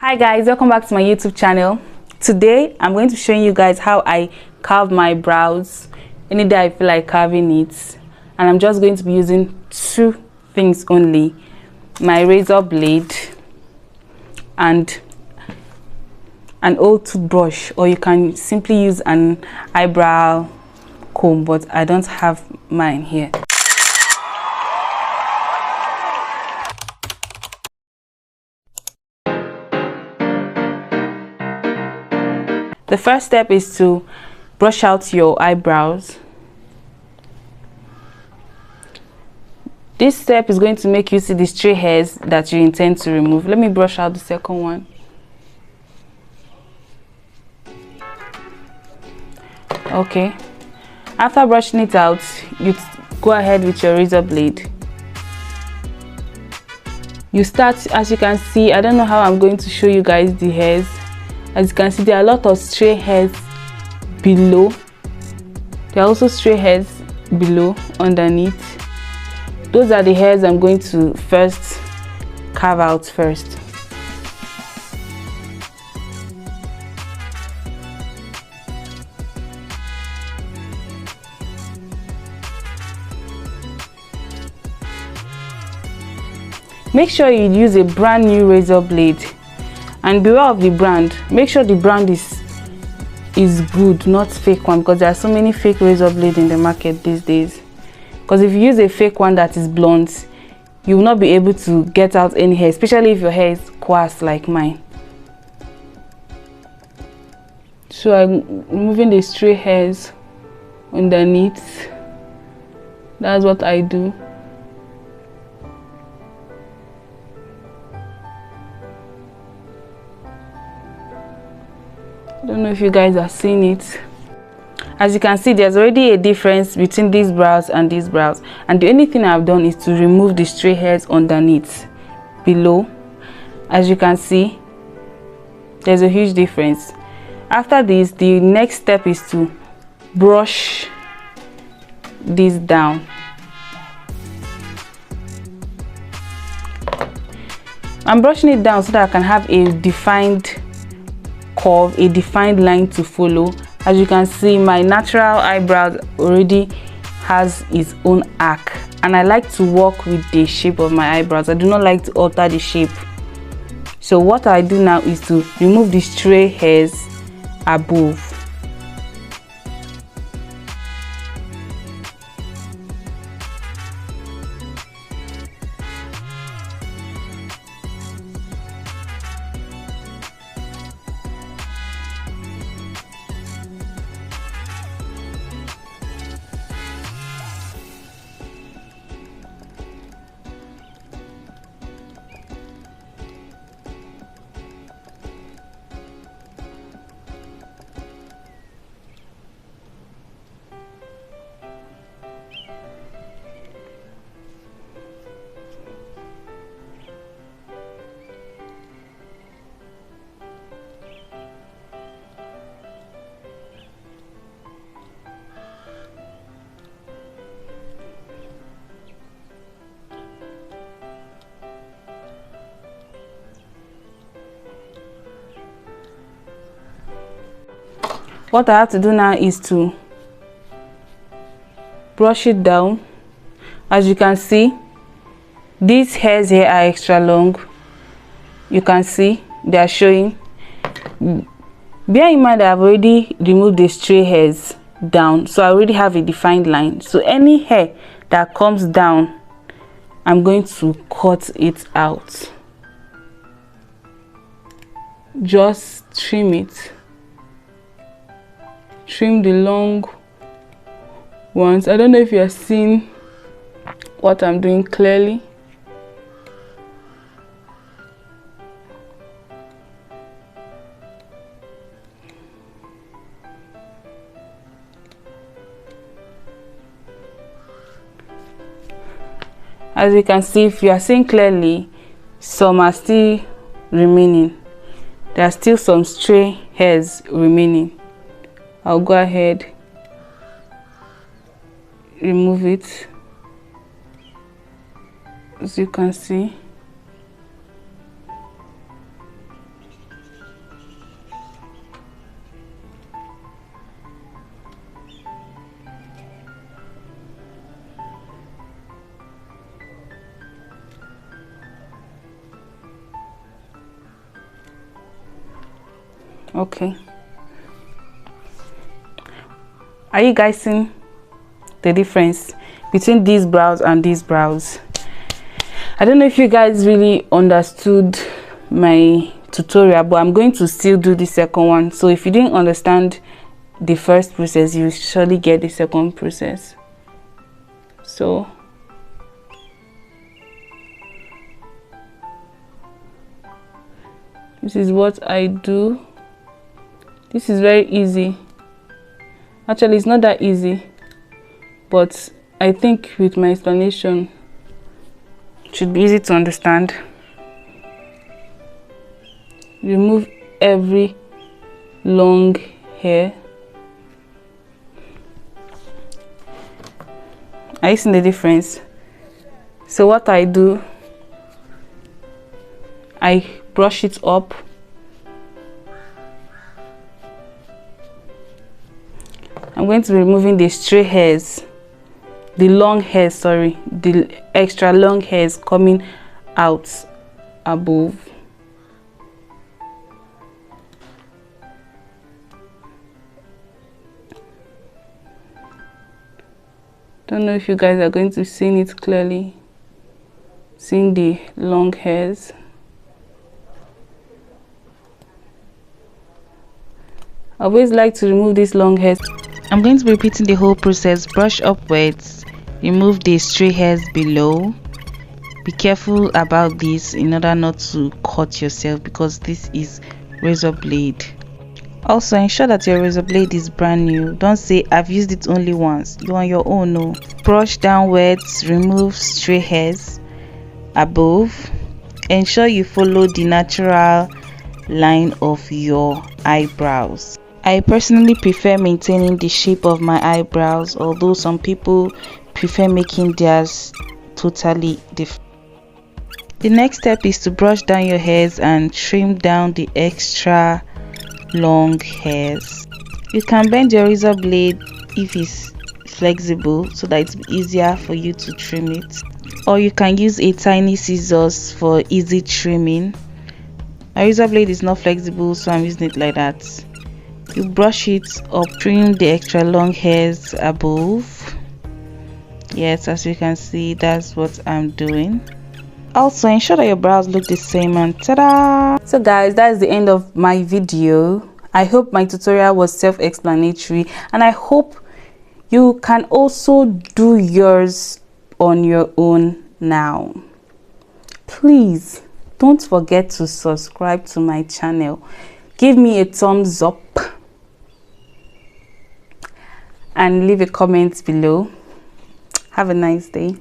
Hi guys, welcome back to my YouTube channel. Today I'm going to show you guys how I carve my brows any day I feel like carving it, and I'm just going to be using two things only: my razor blade and an old toothbrush, or you can simply use an eyebrow comb, but I don't have mine here. The first step is to brush out your eyebrows. This step is going to make you see the stray hairs that you intend to remove. Let me brush out the second one. Okay, after brushing it out, you go ahead with your razor blade. You start, as you can see, I don't know how I'm going to show you guys the hairs. As you can see, there are a lot of stray hairs below. There are also stray hairs below, underneath. Those are the hairs I'm going to first carve out first. Make sure you use a brand new razor blade. And beware of the brand. Make sure the brand is good, not fake one, because there are so many fake razor blades in the market these days. Because if you use a fake one that is blunt, you will not be able to get out any hair, especially if your hair is coarse like mine. So I'm removing the stray hairs underneath. That's what I do. I don't know if you guys are seeing it. As you can see, there's already a difference between these brows and these brows, and the only thing I've done is to remove the stray hairs underneath below. As you can see, there's a huge difference. After this, the next step is to brush this down. I'm brushing it down so that I can have a defined curve, a defined line to follow. As you can see, my natural eyebrow already has its own arc, and I like to work with the shape of my eyebrows. I do not like to alter the shape. So what I do now is to remove the stray hairs above. What I have to do now is to brush it down. As you can see, these hairs here are extra long. You can see they are showing. Bear in mind that I've already removed the stray hairs down, so I already have a defined line. So any hair that comes down, I'm going to cut it out. Just trim it. Trim the long ones. I don't know if you are seeing what I'm doing clearly. As you can see, if you are seeing clearly, some are still remaining. There are still some stray hairs remaining. I'll go ahead, remove it. As you can see, Okay, are you guys seeing the difference between these brows and these brows? I don't know if you guys really understood my tutorial, but I'm going to still do the second one. So if you didn't understand the first process, you surely get the second process. So this is what I do. This is very easy. Actually, it's not that easy, but I think with my explanation it should be easy to understand. Remove every long hair. Are you seeing the difference? So what I do, I brush it up. I'm going to be removing the stray hairs, the long hairs, sorry, the extra long hairs coming out above. Don't know if you guys are going to see it clearly, seeing the long hairs. I always like to remove these long hairs. I'm going to be repeating the whole process. Brush upwards, remove the stray hairs below. Be careful about this in order not to cut yourself, because this is razor blade. Also, ensure that your razor blade is brand new. Don't say I've used it only once. You're on your own. No. Brush downwards, remove stray hairs above. Ensure you follow the natural line of your eyebrows. I personally prefer maintaining the shape of my eyebrows, although some people prefer making theirs totally different. The next step is to brush down your hairs and trim down the extra long hairs. You can bend your razor blade if it's flexible so that it's easier for you to trim it, or you can use a tiny scissors for easy trimming. My razor blade is not flexible, so I'm using it like that. You brush it up, trim the extra long hairs above. Yes, as you can see, that's what I'm doing. Also, ensure that your brows look the same, and ta-da! So guys, that's the end of my video. I hope my tutorial was self-explanatory, and I hope you can also do yours on your own now. Please don't forget to subscribe to my channel. Give me a thumbs up and leave a comment below. Have a nice day.